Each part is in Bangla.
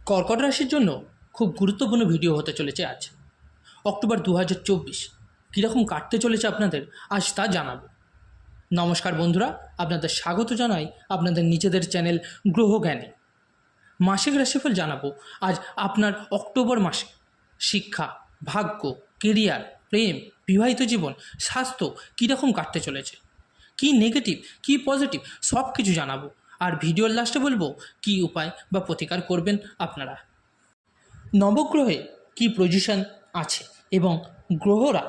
কর্কট রাশির জন্য খুব গুরুত্বপূর্ণ ভিডিও হতে চলেছে আজ। অক্টোবর 2024 কীরকম কাটতে চলেছে আপনাদের আজ তা জানাবো। নমস্কার বন্ধুরা, আপনাদের স্বাগত জানাই আপনাদের নিজেদের চ্যানেল গ্রহজ্ঞানে। মাসিক রাশিফল জানাবো আজ আপনার অক্টোবর মাসে শিক্ষা, ভাগ্য, কেরিয়ার, প্রেম, বিবাহিত জীবন, স্বাস্থ্য কীরকম কাটতে চলেছে, কি নেগেটিভ কি পজিটিভ সব কিছু জানাবো। আর ভিডিওর লাস্টে বলবো কি উপায় বা প্রতিকার করবেন আপনারা। নবগ্রহে কি পজিশন আছে এবং গ্রহরা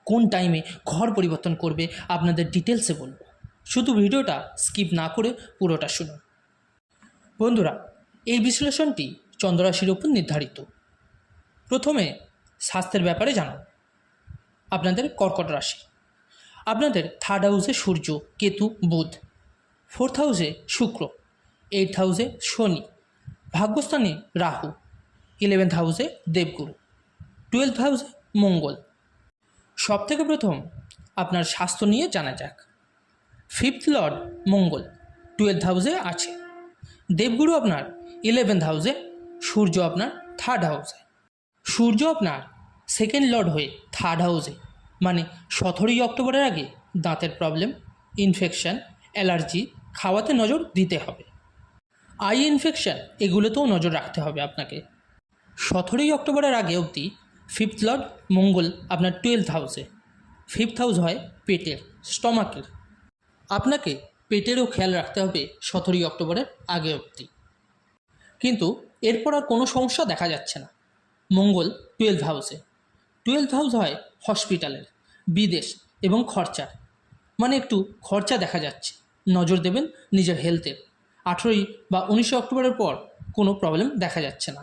কোন টাইমে ঘর পরিবর্তন করবে আপনাদের ডিটেলসে বলবো। শুধু ভিডিওটা স্কিপ না করে পুরোটা শুনুন। বন্ধুরা, এই বিশ্লেষণটি চন্দ্ররাশির উপর নির্ধারিত। প্রথমে স্বাস্থ্যের ব্যাপারে জানাব। আপনাদের কর্কট রাশি, আপনাদের থার্ড হাউসে সূর্য, কেতু, বুধ, ফোর্থ হাউসে শুক্র, 8th হাউসে শনি, ভাগ্যস্থানে রাহু, 11th হাউসে দেবগুরু, 12th হাউসে মঙ্গল। সবথেকে প্রথম আপনার স্বাস্থ্য নিয়ে জানা যাক। 5th লর্ড মঙ্গল 12th হাউসে আছে, দেবগুরু আপনার 11th হাউসে, সূর্য আপনার 3rd হাউসে। সূর্য আপনার সেকেন্ড লর্ড হয়ে 3rd হাউসে, মানে 17ই অক্টোবরের আগে দাঁতের প্রবলেম, ইনফেকশান, অ্যালার্জি, খাওয়াতে নজর দিতে হবে। আই ইনফেকশান এগুলোতেও নজর রাখতে হবে আপনাকে। 17ই অক্টোবরের আগে অবধি 5th লর্ড মঙ্গল আপনার 12th হাউসে। 5th হাউস হয় পেটের, স্টমাকের। আপনাকে পেটেরও খেয়াল রাখতে হবে 17ই অক্টোবরের আগে অবধি। কিন্তু এরপর আর কোনো সমস্যা দেখা যাচ্ছে না। মঙ্গল 12th হাউসে। 12th হাউস হয় হসপিটালের, বিদেশ এবং খরচার, মানে একটু খরচা দেখা যাচ্ছে। নজর দেবেন নিজের হেলথের। 18ই বা 19শে অক্টোবরের পর কোনো প্রবলেম দেখা যাচ্ছে না।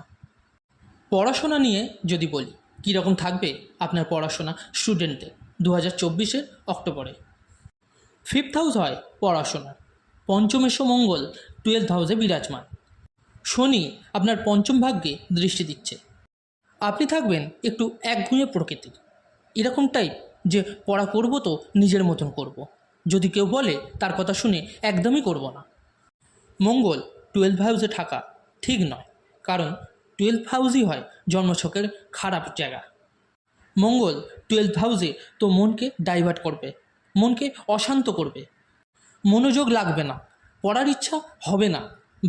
পড়াশোনা নিয়ে যদি বলি, কীরকম থাকবে আপনার পড়াশোনা স্টুডেন্টের 2024 অক্টোবরে। 5th হাউস হয় পড়াশোনার, পঞ্চমেশ মঙ্গল 12th হাউসে বিরাজমান। শনি আপনার পঞ্চম ভাগ্যে দৃষ্টি দিচ্ছে। আপনি থাকবেন একটু একঘুঁয়ে প্রকৃতির, এরকম টাইপ যে পড়া করব তো নিজের মতন করব, যদি কেউ বলে তার কথা শুনে একদমই করব না। মঙ্গল 12th হাউসে থাকা ঠিক নয়, কারণ 12th হাউসই হয় জন্মছকের খারাপ জায়গা। মঙ্গল 12th হাউসে তো মনকে ডাইভার্ট করবে, মনকে অশান্ত করবে, মনোযোগ লাগবে না, পড়ার ইচ্ছা হবে না,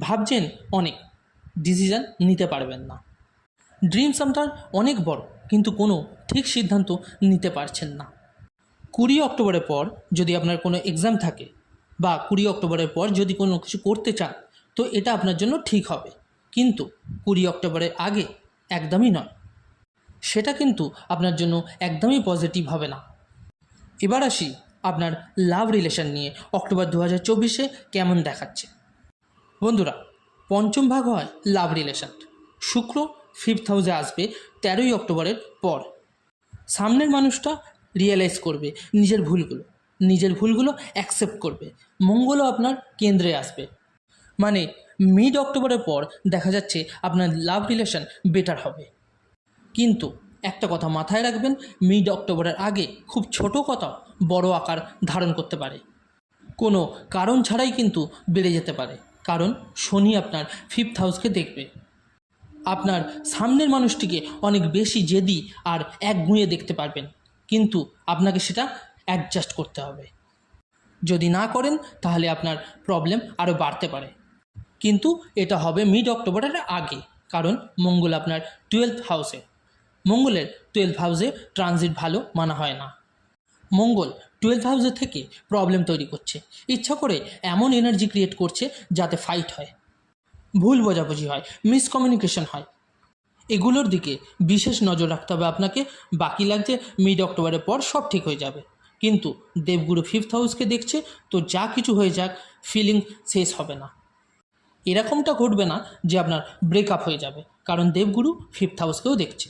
ভাবছেন অনেক, ডিসিশান নিতে পারবেন না। ড্রিমস আপনার অনেক বড়, কিন্তু কোনো ঠিক সিদ্ধান্ত নিতে পারছেন না। 20 অক্টোবরের পর যদি আপনার কোনো এক্সাম থাকে বা 20 অক্টোবরের পর যদি কোনো কিছু করতে চান, তো এটা আপনার জন্য ঠিক হবে। কিন্তু 20 অক্টোবরের আগে একদমই নয়, সেটা কিন্তু আপনার জন্য একদমই পজিটিভ হবে না। এবার আসি আপনার লাভ রিলেশন নিয়ে অক্টোবর 2024 কেমন দেখাচ্ছে। বন্ধুরা, পঞ্চম ভাগ হয় লাভ রিলেশন। শুক্র 5th হাউসে আসবে 13ই অক্টোবরের পর। সামনের মানুষটা রিয়েলাইজ করবে নিজের ভুলগুলো অ্যাকসেপ্ট করবে। মঙ্গলও আপনার কেন্দ্রে আসবে, মানে মিড অক্টোবরের পর দেখা যাচ্ছে আপনার লাভ রিলেশন বেটার হবে। কিন্তু একটা কথা মাথায় রাখবেন, মিড অক্টোবরের আগে খুব ছোট কথা বড় আকার ধারণ করতে পারে, কোনো কারণ ছাড়াই কিন্তু বেড়ে যেতে পারে। কারণ শনি আপনার 5th হাউসকে দেখবে। আপনার সামনের মানুষটিকে অনেক বেশি জেদি আর একগুঁয়ে দেখতে পারবেন, কিন্তু আপনাকে সেটা অ্যাডজাস্ট করতে হবে। যদি না করেন তাহলে আপনার প্রবলেম আরও বাড়তে পারে। কিন্তু এটা হবে মিড অক্টোবরের আগে, কারণ মঙ্গল আপনার 12th হাউসে। মঙ্গলের 12th হাউসে ট্রানজিট ভালো মানা হয় না। মঙ্গল 12th হাউসে থেকে প্রবলেম তৈরি করছে, ইচ্ছা করে এমন এনার্জি ক্রিয়েট করছে যাতে ফাইট হয়, ভুল বোঝাবুঝি হয়, মিসকমিউনিকেশন হয়। এগুলোর দিকে বিশেষ নজর রাখতে হবে আপনাকে। বাকি লাগছে মিড অক্টোবরের পর সব ঠিক হয়ে যাবে। কিন্তু দেবগুরু 5th হাউসকে দেখছে, তো যা কিছু হয়ে যাক ফিলিং শেষ হবে না। এরকমটা ঘটবে না যে আপনার ব্রেকআপ হয়ে যাবে, কারণ দেবগুরু 5th হাউসকেও দেখছে।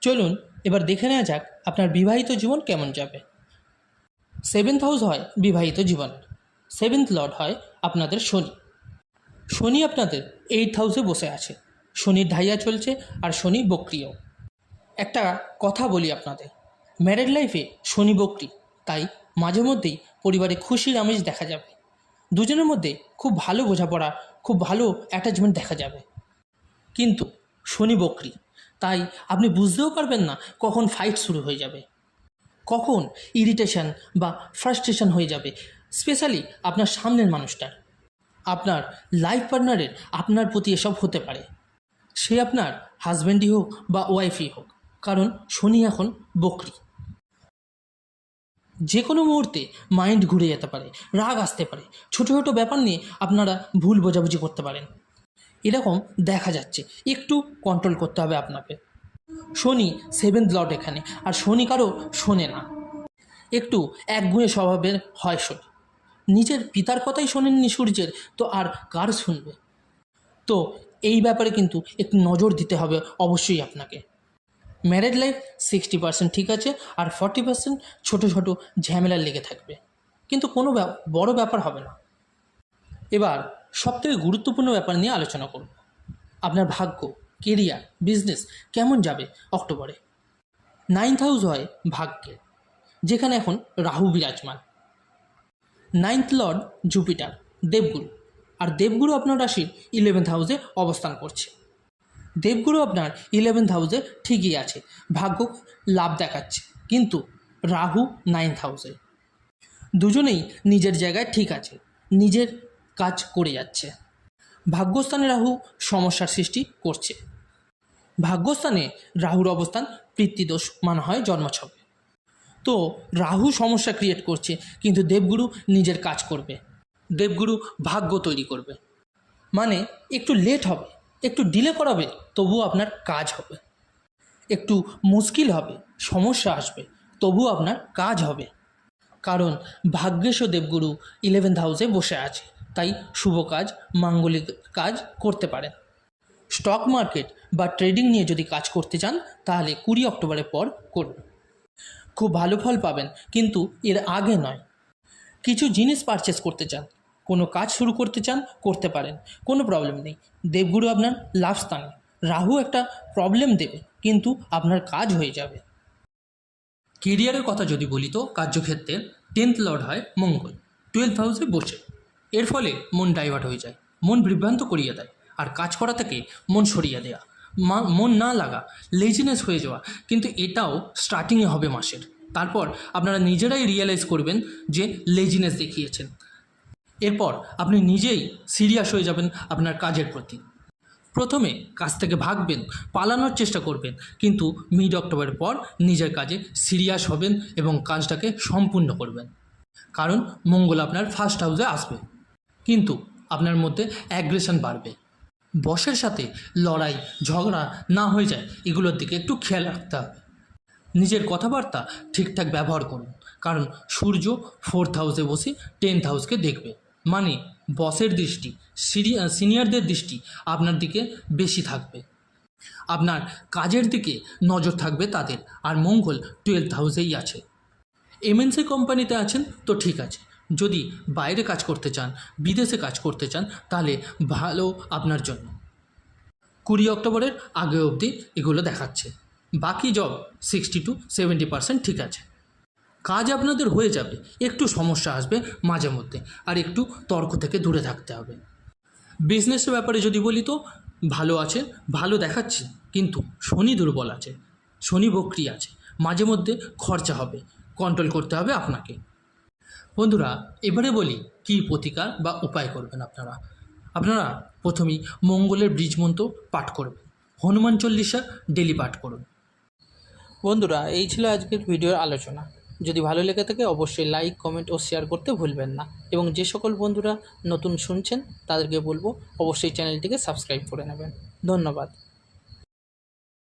চলুন এবার দেখে নেওয়া যাক আপনার বিবাহিত জীবন কেমন যাবে। 7th হাউস হয় বিবাহিত জীবন। 7th লর্ড হয় আপনাদের শনি। শনি আপনাদের 8th হাউসে বসে আছে। শনির ঢাইয়া চলছে আর শনি বক্রিয়। একটা কথা বলি আপনাদের, ম্যারেড লাইফে শনি বক্রি, তাই মাঝে মধ্যেই পরিবারে খুশির আমেজ দেখা যাবে। দুজনের মধ্যে খুব ভালো বোঝাপড়া, খুব ভালো অ্যাটাচমেন্ট দেখা যাবে। কিন্তু শনি বকরি, তাই আপনি বুঝতেও পারবেন না কখন ফাইট শুরু হয়ে যাবে, কখন ইরিটেশন বা ফ্রাস্ট্রেশন হয়ে যাবে, স্পেশালি আপনার সামনের মানুষটার। আপনার লাইফ পার্টনারের আপনার প্রতি এসব হতে পারে, সে আপনার হাজব্যান্ডই হোক বা ওয়াইফই হোক, কারণ শনি এখন বকরি। যে কোনো মুহূর্তে মাইন্ড ঘুরে যেতে পারে, রাগ আসতে পারে, ছোটো ছোটো ব্যাপার নিয়ে আপনারা ভুল বোঝাবুঝি করতে পারেন, এরকম দেখা যাচ্ছে। একটু কন্ট্রোল করতে হবে আপনাকে। শনি 7th লর্ড এখানে, আর শনি কারো শোনে না, একটু একগুঁয়ে স্বভাবের হয় শনি। নিজের পিতার কথাই শোনেননি সূর্যের, তো আর কার শুনবে? তো এই ব্যাপারে কিন্তু একটু নজর দিতে হবে অবশ্যই আপনাকে। ম্যারেড লাইফ 60% ঠিক আছে, আর 40% ছোটো ছোটো ঝামেলা লেগে থাকবে, কিন্তু কোনো বড় ব্যাপার হবে না। এবার সবথেকে গুরুত্বপূর্ণ ব্যাপার নিয়ে আলোচনা করব, আপনার ভাগ্য, কেরিয়ার, বিজনেস কেমন যাবে অক্টোবরে। 9th হাউস হয় ভাগ্যের, যেখানে এখন রাহু বিরাজমান। 9th লর্ড জুপিটার, দেবগুরু, আর দেবগুরু আপনার রাশির 11th হাউসে অবস্থান করছে। দেবগুরু আপনার 11th হাউসে ঠিকই আছে, ভাগ্য লাভ দেখাচ্ছে, কিন্তু রাহু 9th হাউসে। দুজনেই নিজের জায়গায় ঠিক আছে, নিজের কাজ করে যাচ্ছে। ভাগ্যস্থানে রাহু সমস্যার সৃষ্টি করছে। ভাগ্যস্থানে রাহুর অবস্থান পিতৃদোষ মানা হয় জন্মছকে। তো রাহু সমস্যা ক্রিয়েট করছে, কিন্তু দেবগুরু নিজের কাজ করবে, দেবগুরু ভাগ্য তৈরি করবে। মানে একটু লেট হবে, একটু ডিলে করাবে, তবুও আপনার কাজ হবে। একটু মুশকিল হবে, সমস্যা আসবে, তবুও আপনার কাজ হবে, কারণ ভাগ্যেশ দেবগুরু 11th হাউসে বসে আছে, তাই শুভ কাজ, মাঙ্গলিক কাজ করতে পারেন। স্টক মার্কেট বা ট্রেডিং নিয়ে যদি কাজ করতে চান, তাহলে 20 অক্টোবরের পর করুন, খুব ভালো ফল পাবেন, কিন্তু এর আগে নয়। কিছু জিনিস পারচেস করতে চান, কোনো কাজ শুরু করতে চান, করতে পারেন, কোনো প্রবলেম নেই। দেবগুরু আপনার লাভ স্থানে, রাহু একটা প্রবলেম দেবে, কিন্তু আপনার কাজ হয়ে যাবে। কেরিয়ারের কথা যদি বলি, তো কার্যক্ষেত্রের 10th লর্ড হয় মঙ্গল, 12th হাউসে বসে। এর ফলে মন ডাইভার্ট হয়ে যায়, মন বিভ্রান্ত করিয়ে দেয়, আর কাজ করা থেকে মন সরিয়ে দেওয়া, মন না লাগা, লেজিনেস হয়ে যাওয়া। কিন্তু এটাও স্টার্টিংয়ে হবে মাসের, তারপর আপনারা নিজেরাই রিয়েলাইজ করবেন যে লেজিনেস দেখিয়েছেন। এরপর আপনি নিজেই সিরিয়াস হয়ে যাবেন আপনার কাজের প্রতি। প্রথমে কাজ থেকে ভাগবেন, পালানোর চেষ্টা করবেন, কিন্তু মিড অক্টোবরের পর নিজের কাজে সিরিয়াস হবেন এবং কাজটাকে সম্পূর্ণ করবেন, কারণ মঙ্গল আপনার ফার্স্ট হাউসে আসবে। কিন্তু আপনার মধ্যে অ্যাগ্রেশন বাড়বে, বসের সাথে লড়াই ঝগড়া না হয়ে যায়, এগুলোর দিকে একটু খেয়াল রাখতে হবে। নিজের কথাবার্তা ঠিকঠাক ব্যবহার করুন, কারণ সূর্য 4th হাউসে বসে 10th হাউসকে দেখবে, মানে বসের দৃষ্টি, সিনিয়রদের দৃষ্টি আপনার দিকে বেশি থাকবে, আপনার কাজের দিকে নজর থাকবে তাদের। আর মঙ্গল 12th হাউসেই আছে। এমএনসি কোম্পানিতে আছেন তো ঠিক আছে, যদি বাইরে কাজ করতে চান, বিদেশে কাজ করতে চান, তাহলে ভালো আপনার জন্য। 20 অক্টোবরের আগে অবধি এগুলো দেখাচ্ছে, বাকি জব 60 to 70% ঠিক আছে। কাজ আপনাদের হয়ে যাবে, একটু সমস্যা আসবে মাঝে মধ্যে, আর একটু তর্ক থেকে দূরে থাকতে হবে। বিজনেসের ব্যাপারে যদি বলি, তো ভালো আছে, ভালো দেখাচ্ছে, কিন্তু শনি দুর্বল আছে, শনি বক্রি আছে, মাঝে মধ্যে খরচা হবে, কন্ট্রোল করতে হবে আপনাকে। বন্ধুরা, এবারে বলি কী প্রতিকার বা উপায় করবেন আপনারা। আপনারা প্রথমেই মঙ্গলের বীজ মন্ত্র পাঠ করবেন, হনুমান চল্লিশা ডেলি পাঠ করুন। বন্ধুরা, এই ছিল আজকের ভিডিওর আলোচনা। যদি ভালো লেগে থাকে অবশ্যই লাইক, কমেন্ট ও শেয়ার করতে ভুলবেন না, এবং যে সকল বন্ধুরা নতুন শুনছেন তাদেরকে বলবো অবশ্যই চ্যানেলটিকে সাবস্ক্রাইব করে নেবেন। ধন্যবাদ।